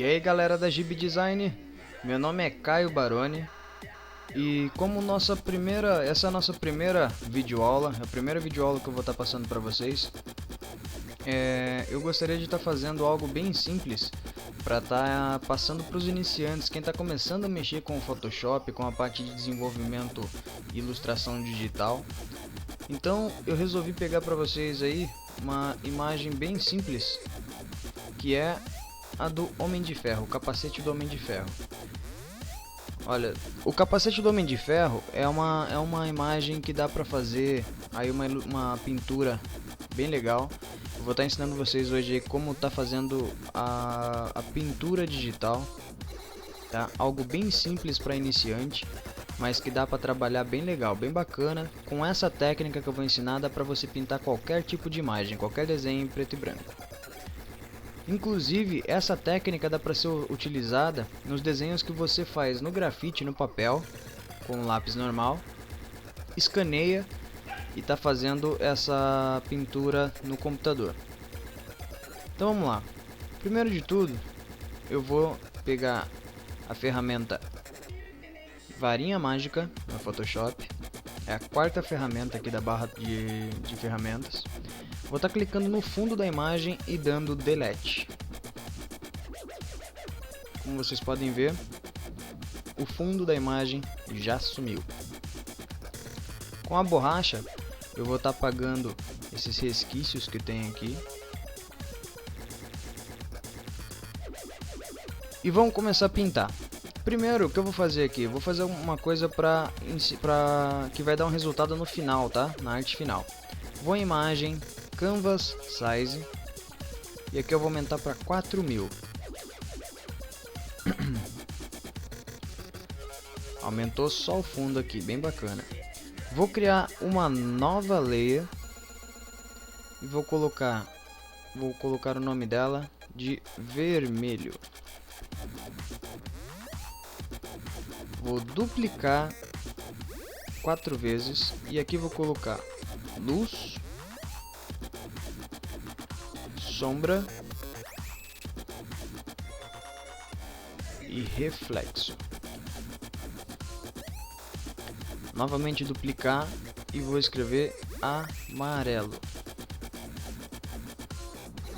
aí galera da Gibi Design, meu nome é Caio Baroni e como essa é a nossa primeira videoaula, a primeira videoaula que eu vou estar passando para vocês, eu gostaria de estar fazendo algo bem simples para estar passando para os iniciantes, quem está começando a mexer com o Photoshop, com a parte de desenvolvimento e ilustração digital. Então eu resolvi pegar para vocês aí uma imagem bem simples, que é a do Homem de Ferro, o capacete do Homem de Ferro. Olha, o capacete do Homem de Ferro é uma imagem que dá pra fazer aí uma pintura bem legal. Eu vou estar ensinando vocês hoje aí como tá fazendo a pintura digital, tá? Algo bem simples para iniciante, mas que dá para trabalhar bem legal, bem bacana. Com essa técnica que eu vou ensinar, dá para você pintar qualquer tipo de imagem, qualquer desenho em preto e branco. Inclusive, essa técnica dá para ser utilizada nos desenhos que você faz no grafite, no papel, com um lápis normal, escaneia e está fazendo essa pintura no computador. Então vamos lá. Primeiro de tudo, eu vou pegar a ferramenta Varinha Mágica no Photoshop. É a quarta ferramenta aqui da barra de ferramentas. Vou estar clicando no fundo da imagem e dando Delete. Como vocês podem ver, o fundo da imagem já sumiu. Com a borracha, eu vou estar apagando esses resquícios que tem aqui. E vamos começar a pintar. Primeiro, o que eu vou fazer aqui? Eu vou fazer uma coisa que vai dar um resultado no final, tá? Na arte final. Vou em imagem, Canvas Size, e aqui eu vou aumentar para 4000. Aumentou só o fundo aqui, bem bacana. Vou criar uma nova layer e vou colocar o nome dela de vermelho. Vou duplicar 4 vezes e aqui vou colocar luz, sombra e reflexo. Novamente duplicar e vou escrever amarelo.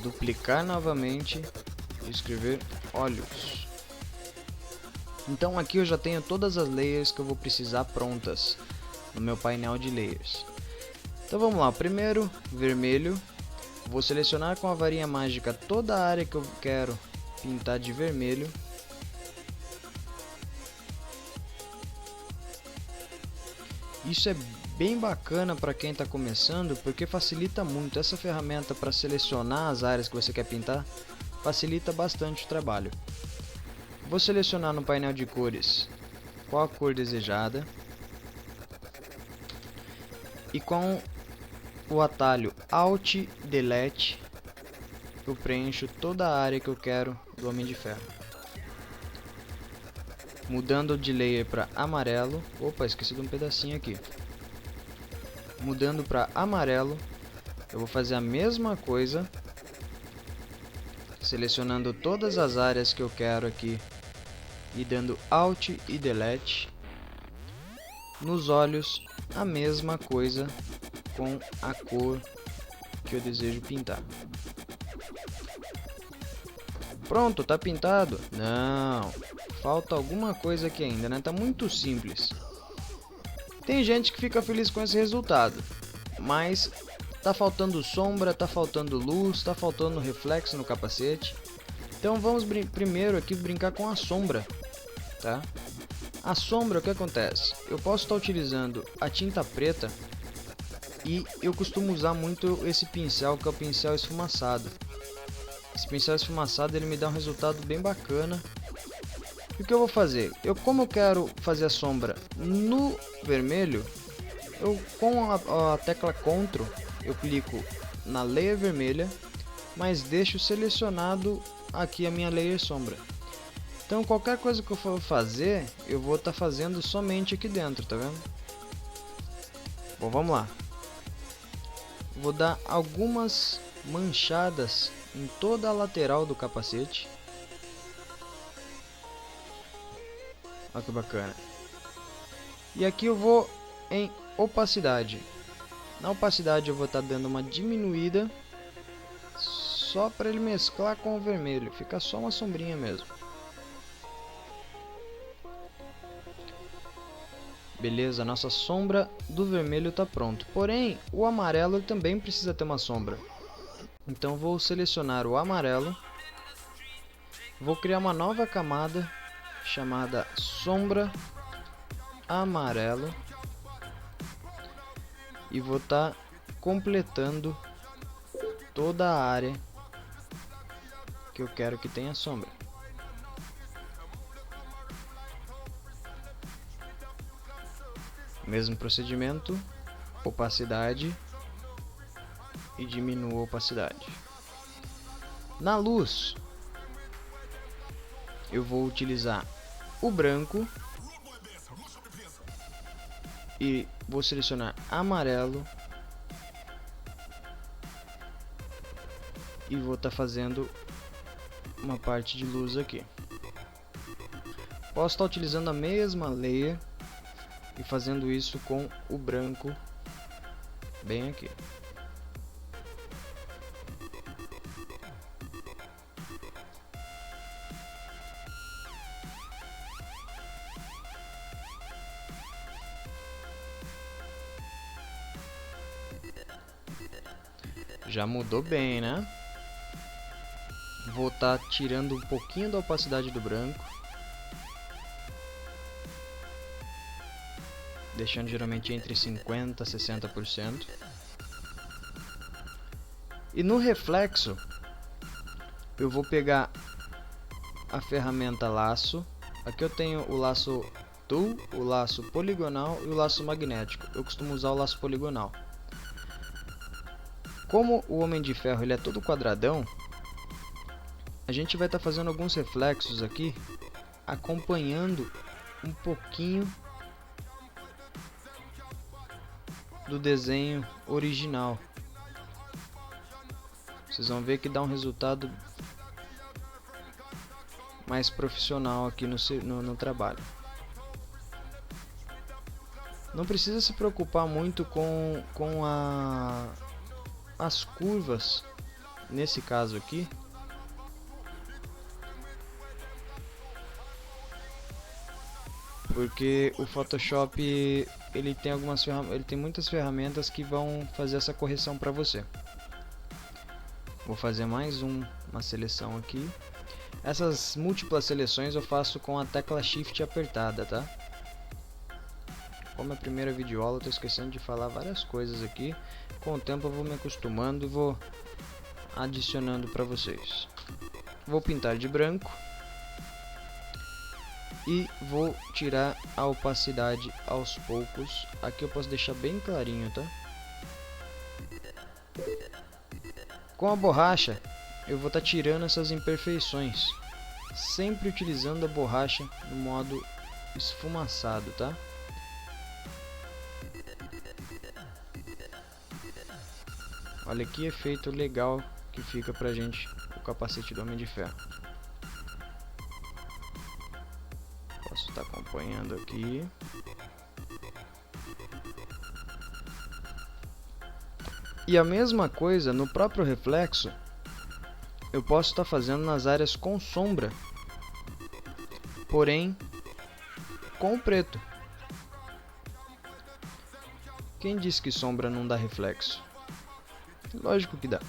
Duplicar novamente e escrever olhos. Então aqui eu já tenho todas as layers que eu vou precisar prontas no meu painel de layers. Então vamos lá, primeiro vermelho. Vou selecionar com a varinha mágica toda a área que eu quero pintar de vermelho. Isso é bem bacana para quem está começando, porque facilita muito. Essa ferramenta para selecionar as áreas que você quer pintar facilita bastante o trabalho. Vou selecionar no painel de cores qual a cor desejada e com o atalho Alt Delete eu preencho toda a área que eu quero do Homem de Ferro. Mudando de layer para amarelo. Opa, esqueci de um pedacinho aqui. Mudando para amarelo, eu vou fazer a mesma coisa, selecionando todas as áreas que eu quero aqui e dando Alt e Delete. Nos olhos, a mesma coisa com a cor que eu desejo pintar. Pronto, tá pintado? Não, falta alguma coisa aqui ainda, né? Tá muito simples. Tem gente que fica feliz com esse resultado, mas tá faltando sombra, tá faltando luz, tá faltando reflexo no capacete. Então vamos primeiro aqui brincar com a sombra, tá? A sombra, o que acontece? Eu posso estar utilizando a tinta preta e eu costumo usar muito esse pincel, que é o pincel esfumaçado. Esse pincel esfumaçado ele me dá um resultado bem bacana. E o que eu vou fazer? Como eu quero fazer a sombra no vermelho, com a tecla Ctrl eu clico na layer vermelha, mas deixo selecionado aqui a minha layer sombra. Então qualquer coisa que eu for fazer, eu vou estar fazendo somente aqui dentro, tá vendo? Bom, vamos lá. Vou dar algumas manchadas em toda a lateral do capacete. Olha que bacana. E aqui eu vou em opacidade. Na opacidade eu vou estar dando uma diminuída, só para ele mesclar com o vermelho, fica só uma sombrinha mesmo. Beleza, nossa sombra do vermelho está pronto. Porém, o amarelo também precisa ter uma sombra. Então vou selecionar o amarelo. Vou criar uma nova camada chamada sombra amarelo. E vou estar completando toda a área que eu quero que tenha sombra. Mesmo procedimento, opacidade e diminuo a opacidade. Na luz, eu vou utilizar o branco e vou selecionar amarelo e vou estar fazendo uma parte de luz aqui. Posso estar utilizando a mesma layer e fazendo isso com o branco bem aqui. Já mudou bem, né? Vou estar tirando um pouquinho da opacidade do branco, deixando geralmente entre 50% e 60%. E no reflexo, eu vou pegar a ferramenta laço. Aqui eu tenho o laço tool, o laço poligonal e o laço magnético. Eu costumo usar o laço poligonal. Como o Homem de Ferro ele é todo quadradão, a gente vai estar fazendo alguns reflexos aqui, acompanhando um pouquinho do desenho original. Vocês vão ver que dá um resultado mais profissional aqui no trabalho. Não precisa se preocupar muito com as curvas, nesse caso aqui. Porque o Photoshop ele tem muitas ferramentas que vão fazer essa correção para você. Vou fazer mais uma seleção aqui. Essas múltiplas seleções eu faço com a tecla Shift apertada, tá? Como é a primeira videoaula, eu tô esquecendo de falar várias coisas aqui. Com o tempo eu vou me acostumando e vou adicionando para vocês. Vou pintar de branco. E vou tirar a opacidade aos poucos. Aqui eu posso deixar bem clarinho, tá? Com a borracha, eu vou estar tirando essas imperfeições. Sempre utilizando a borracha no modo esfumaçado, tá? Olha que efeito legal que fica pra gente o capacete do Homem de Ferro. Posso estar acompanhando aqui. E a mesma coisa no próprio reflexo, eu posso estar fazendo nas áreas com sombra, porém com o preto. Quem disse que sombra não dá reflexo? Lógico que dá.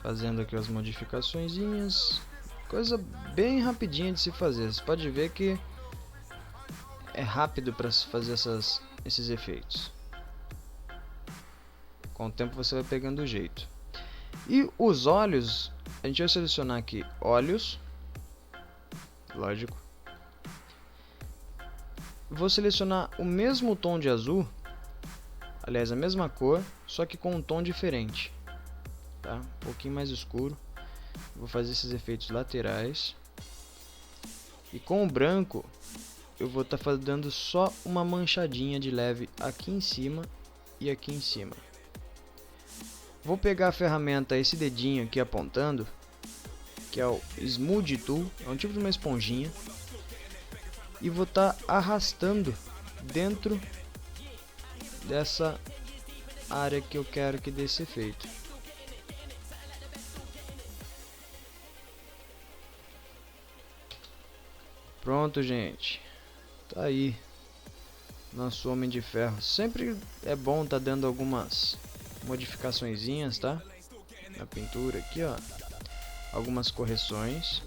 Fazendo aqui as modificaçõezinhas. Coisa bem rapidinha de se fazer. Você pode ver que é rápido para se fazer esses efeitos. Com o tempo você vai pegando o jeito. E os olhos, a gente vai selecionar aqui olhos. Lógico. Vou selecionar o mesmo tom de azul. Aliás, a mesma cor, só que com um tom diferente. Tá? Um pouquinho mais escuro. Vou fazer esses efeitos laterais. E com o branco, eu vou estar dando só uma manchadinha de leve aqui em cima e aqui em cima. Vou pegar a ferramenta, esse dedinho aqui apontando, que é o Smooth Tool, é um tipo de uma esponjinha, e vou estar arrastando dentro dessa área que eu quero que dê esse efeito. Pronto, gente, tá aí nosso Homem de Ferro. Sempre é bom tá dando algumas modificaçõezinhas, tá? Na pintura aqui, ó, algumas correções.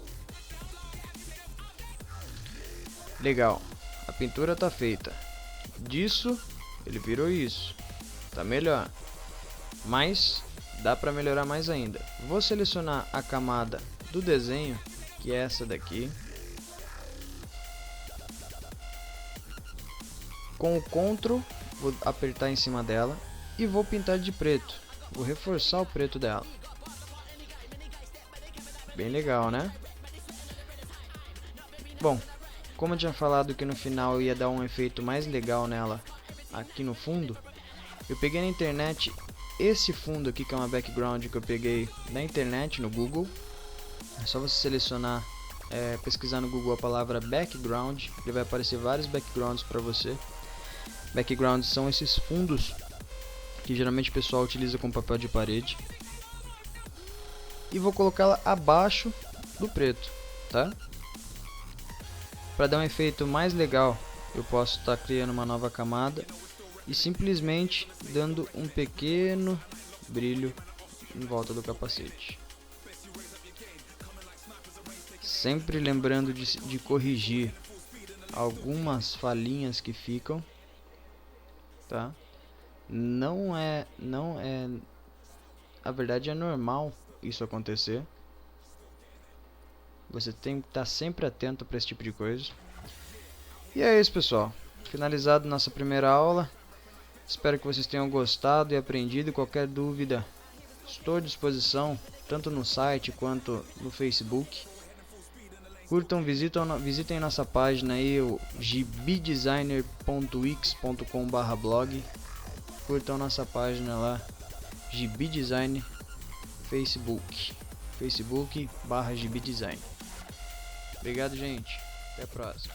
Legal, a pintura tá feita. Disso ele virou isso, tá melhor, mas dá pra melhorar mais ainda. Vou selecionar a camada do desenho, que é essa daqui. Com o Ctrl, vou apertar em cima dela e vou pintar de preto. Vou reforçar o preto dela. Bem legal, né? Bom, como eu tinha falado que no final eu ia dar um efeito mais legal nela aqui no fundo, eu peguei na internet esse fundo aqui, que é uma background que eu peguei na internet, no Google. É só você selecionar, pesquisar no Google a palavra background, ele vai aparecer vários backgrounds para você. Backgrounds são esses fundos que geralmente o pessoal utiliza com papel de parede. E vou colocá-la abaixo do preto, tá? Para dar um efeito mais legal, eu posso estar criando uma nova camada e simplesmente dando um pequeno brilho em volta do capacete. Sempre lembrando de corrigir algumas falhinhas que ficam, tá? A verdade é normal isso acontecer. Você tem que estar sempre atento para esse tipo de coisa. E é isso, pessoal. Finalizado nossa primeira aula. Espero que vocês tenham gostado e aprendido. Qualquer dúvida, estou à disposição, tanto no site quanto no Facebook. Curtam, visitem nossa página aí, o gibdesigner.wix.com/blog. Curtam nossa página lá, Gibdesign Facebook.com/gibdesign. Obrigado, gente. Até a próxima.